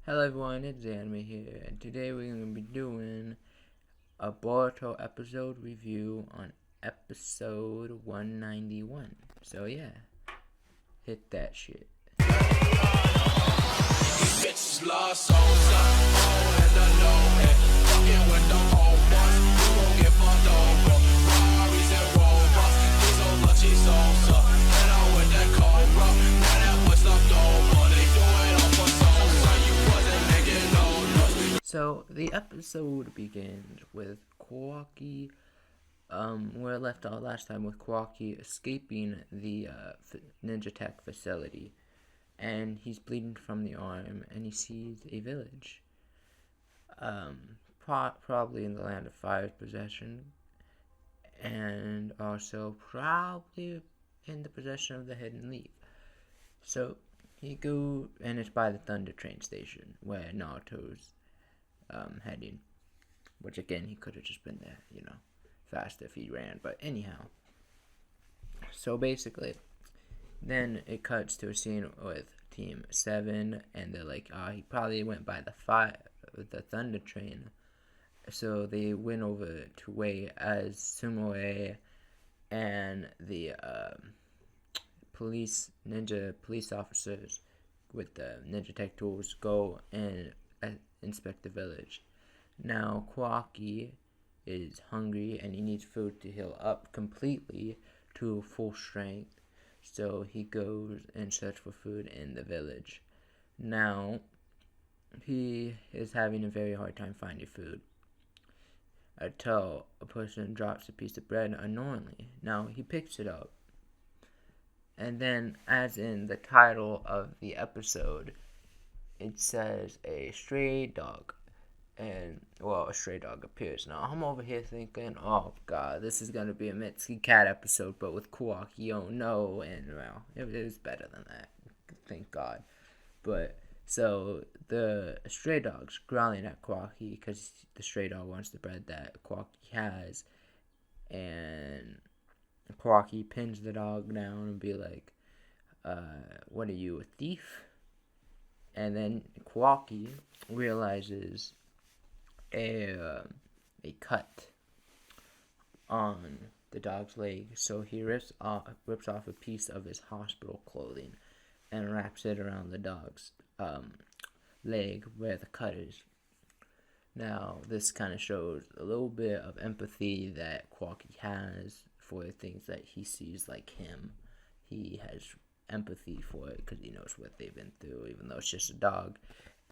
Hello everyone, it's Anime here, and today we're going to be doing a Boruto episode review on episode 191. So yeah, hit that shit. So the episode begins with Kawaki, where I left off last time with Kawaki escaping the Ninja Tech facility, and he's bleeding from the arm, and he sees a village, probably in the Land of Fire's possession, and also probably in the possession of the Hidden Leaf. So he goes, and it's by the Thunder train station where Naruto's heading, which again he could have just been there, faster if he ran. But anyhow, so basically, then it cuts to a scene with Team 7, and they're like, he probably went by the Thunder train. So they went over to Wei as Sumoe and the ninja police officers with the ninja tech tools go and inspect the village. Now Kawaki is hungry and he needs food to heal up completely to full strength, so he goes and searches for food in the village. Now he is having a very hard time finding food until a person drops a piece of bread unknowingly. Now he picks it up, and then, as in the title of the episode, it says a stray dog. And, well, a stray dog appears. Now, I'm over here thinking, oh, God, this is going to be a Mitsuki Cat episode, but with Kawaki, oh, no. And, well, it was better than that. Thank God. But, so, the stray dog's growling at Kawaki because the stray dog wants the bread that Kawaki has. And Kawaki pins the dog down and be like, what are you, a thief? And then Kawaki realizes a cut on the dog's leg, so he rips off a piece of his hospital clothing and wraps it around the dog's leg where the cut is. Now, this kind of shows a little bit of empathy that Kawaki has for things that he sees like him. He has empathy for it because he knows what they've been through, even though it's just a dog.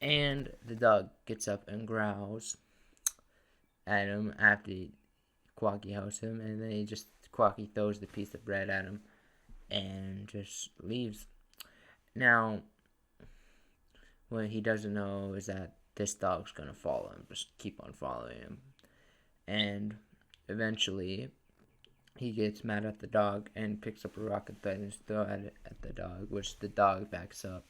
And the dog gets up and growls at him after Kawaki helps him, and then Kawaki throws the piece of bread at him and just leaves. Now, what he doesn't know is that this dog's gonna follow him, just keep on following him. And eventually he gets mad at the dog and picks up a rock and threatens to throw it at the dog, which the dog backs up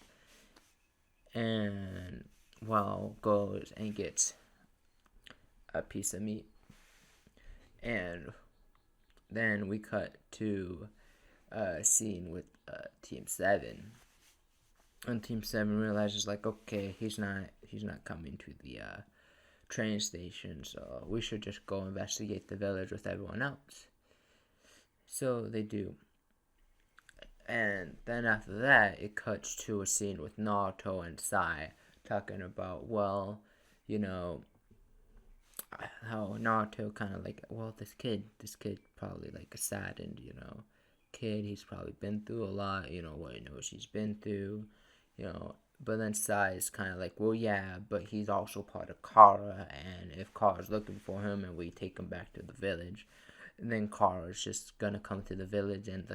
and, well, goes and gets a piece of meat. And then we cut to a scene with Team 7. And Team 7 realizes, like, okay, he's not coming to the train station, so we should just go investigate the village with everyone else. So they do. And then after that, it cuts to a scene with Naruto and Sai talking about, well, how Naruto kind of like, well, this kid probably like a saddened, kid. He's probably been through a lot, what he knows he's been through, But then Sai is kind of like, well, yeah, but he's also part of Kara, and if Kara's looking for him and we take him back to the village, then Kara's just gonna come to the village, and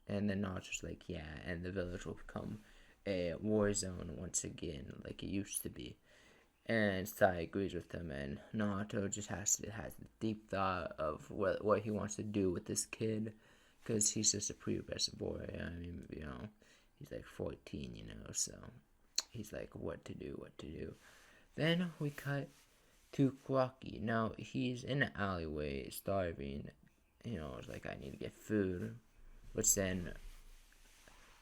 then Naruto's like, yeah, and the village will become a war zone once again, like it used to be. And Sai agrees with him, and Naruto just has the deep thought of what he wants to do with this kid, because he's just a pre-aggressive boy. I mean, he's like 14, so he's like, what to do. Then we cut to Kawaki. Now, he's in the alleyway, starving, it's like, I need to get food, which then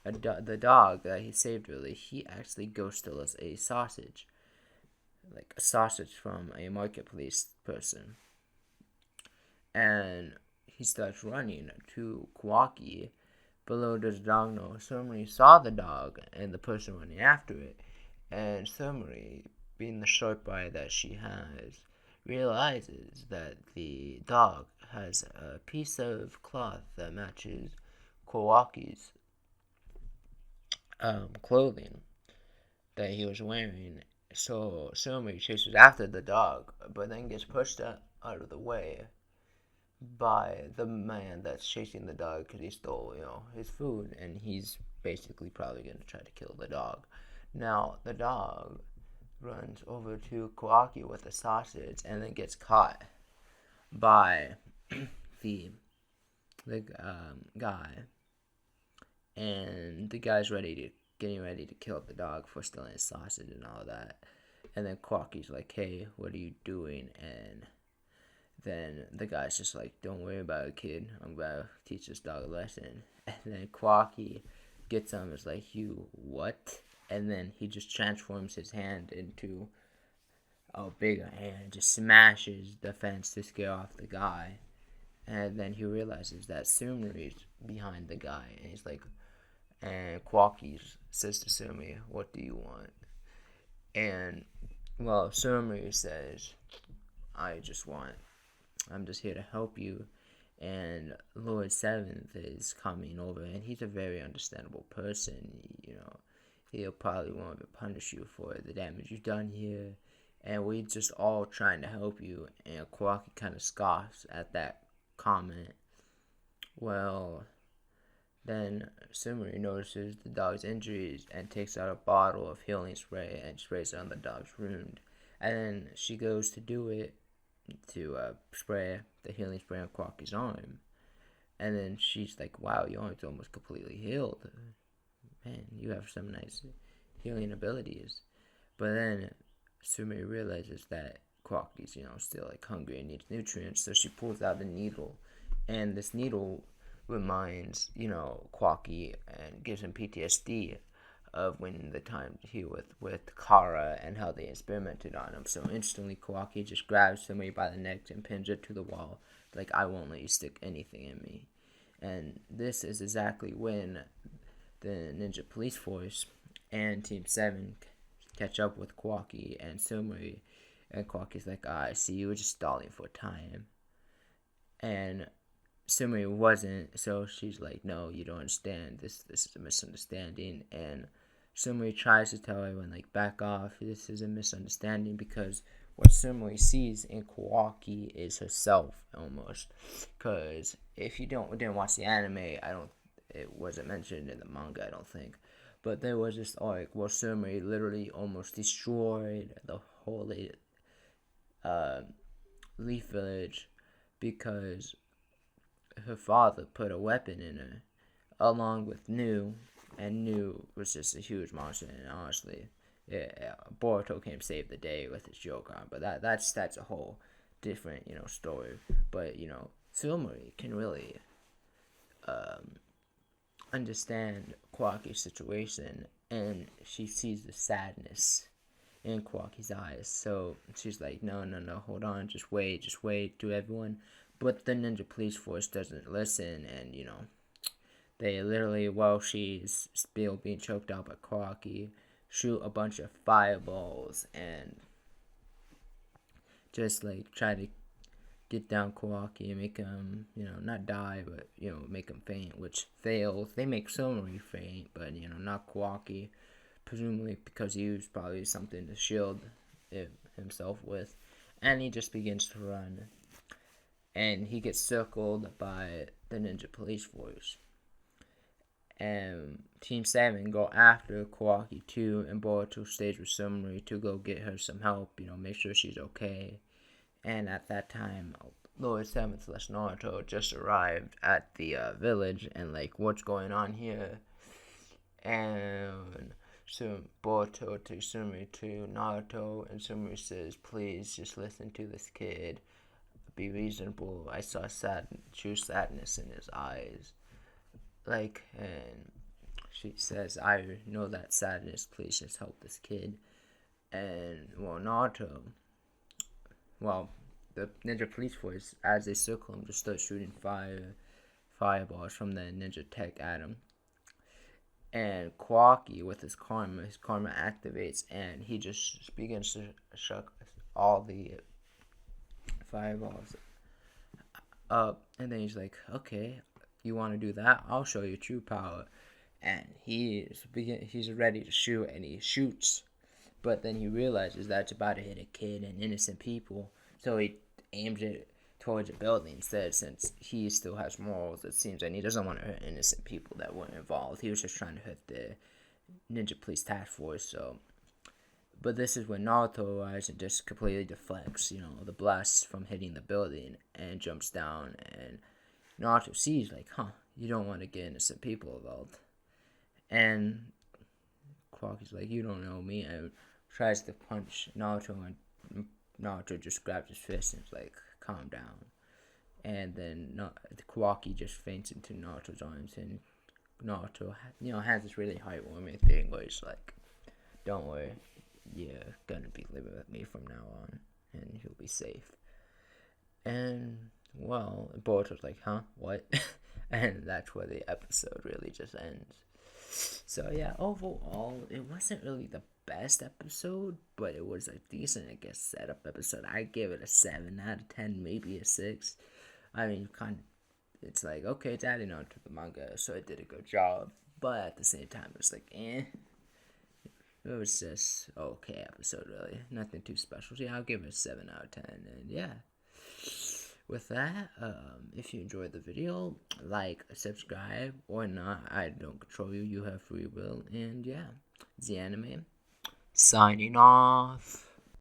the dog that he saved earlier, he actually goes still as a sausage. Like a sausage from a marketplace person. And he starts running to Kawaki. But little does the dog know, Sumri saw the dog and the person running after it. And Sumri, being the short eye that she has, realizes that the dog has a piece of cloth that matches Kawaki's clothing that he was wearing. So Sumri chases after the dog, but then gets pushed out of the way by the man that's chasing the dog because he stole, his food, and he's basically probably going to try to kill the dog. Now, the dog runs over to Kawaki with the sausage and then gets caught by the guy, and the guy's getting ready to kill the dog for stealing his sausage and all that. And then Kawaki's like, "Hey, what are you doing?" And then the guy's just like, "Don't worry about it, kid. I'm gonna teach this dog a lesson." And then Kawaki gets him, is like, "You what?" And then he just transforms his hand into a bigger hand, just smashes the fence to scare off the guy. And then he realizes that Sumri's behind the guy, and he's like, and Kawaki says to Sumri, "What do you want?" And, well, Sumri says, I'm just here to help you." And Lord Seventh is coming over, and he's a very understandable person. He'll probably want to punish you for the damage you've done here, and we're just all trying to help you. And Kawaki kind of scoffs at that comment. Well, then Sumri notices the dog's injuries and takes out a bottle of healing spray and sprays it on the dog's wound. And then she goes to do it, to spray the healing spray on Kawaki's arm. And then she's like, "Wow, your arm's almost completely healed. Man, you have some nice healing abilities." But then Sumri realizes that Kawaki's, still like hungry and needs nutrients, so she pulls out a needle. And this needle reminds, Kawaki and gives him PTSD of when the time he with Kara and how they experimented on him. So instantly Kawaki just grabs somebody by the neck and pins it to the wall, like, "I won't let you stick anything in me." And this is exactly when the Ninja Police Force and Team 7 catch up with Kawaki and Sumri, and Kawaki's like, "I see, you were just stalling for time." And Sumri wasn't, so she's like, "No, you don't understand. This is a misunderstanding." And Sumri tries to tell everyone, like, back off. This is a misunderstanding, because what Sumri sees in Kawaki is herself, almost. Because if you didn't watch the anime, it wasn't mentioned in the manga, I don't think. But there was this arc where Sumri literally almost destroyed the whole Leaf Village because her father put a weapon in her, along with Nu, and Nu was just a huge monster. And honestly, Boruto came save the day with his Joker, but that's a whole different story. But Sumri can really understand Kawaki's situation, and she sees the sadness in Kawaki's eyes. So she's like, "No, hold on, just wait to everyone." But the Ninja Police Force doesn't listen, and they literally, while she's still being choked out by Kawaki, shoot a bunch of fireballs and just like try to get down Kawaki and make him, not die, but make him faint, which fails. They make Sumri faint, but not Kawaki, presumably because he used probably something to shield himself with, and he just begins to run. And he gets circled by the Ninja Police Force. And Team 7 go after Kawaki too, and Boruto stays with Sumri to go get her some help, make sure she's okay. And at that time, Lord 7th / Naruto just arrived at the village, and like, "What's going on here?" And so Boruto takes Sumri to Naruto, and Sumri says, "Please just listen to this kid. Be reasonable. I saw true sadness in his eyes." And she says, I know that sadness, please just help this kid. And, well, Naruto, well, the ninja police force, as they circle him, just start shooting fireballs from the ninja tech at him. And Kwaki, with his karma activates, and he just begins to shuck all the fireballs up. And then he's like, okay, you want to do that? I'll show you true power. And he's ready to shoot, and he shoots. But then he realizes that it's about to hit a kid and innocent people. So he aims it towards a building instead, since he still has morals, it seems, and he doesn't want to hurt innocent people that weren't involved. He was just trying to hurt the Ninja Police Task Force. So, but this is when Naruto arrives and just completely deflects, the blast from hitting the building, and jumps down. And Naruto sees, like, you don't want to get innocent people involved. And Kwaki's like, you don't know me, and tries to punch Naruto, and Naruto just grabs his fist and is like, calm down. And then Kwaki just faints into Naruto's arms, and Naruto, has this really heartwarming thing where he's like, don't worry, you're gonna be living with me from now on, and you'll be safe. And, well, Boruto's like, what? And that's where the episode really just ends. So, yeah, overall, it wasn't really the best episode, but it was a decent, setup episode. I give it a 7 out of 10, maybe a 6. I mean, it's like, okay, it's adding on to the manga, so it did a good job, but at the same time, it's like, It was just okay episode, really. Nothing too special. So, yeah, I'll give it a 7 out of 10, and yeah. With that, if you enjoyed the video, like, subscribe, or not. I don't control you. You have free will. And yeah, the anime signing off.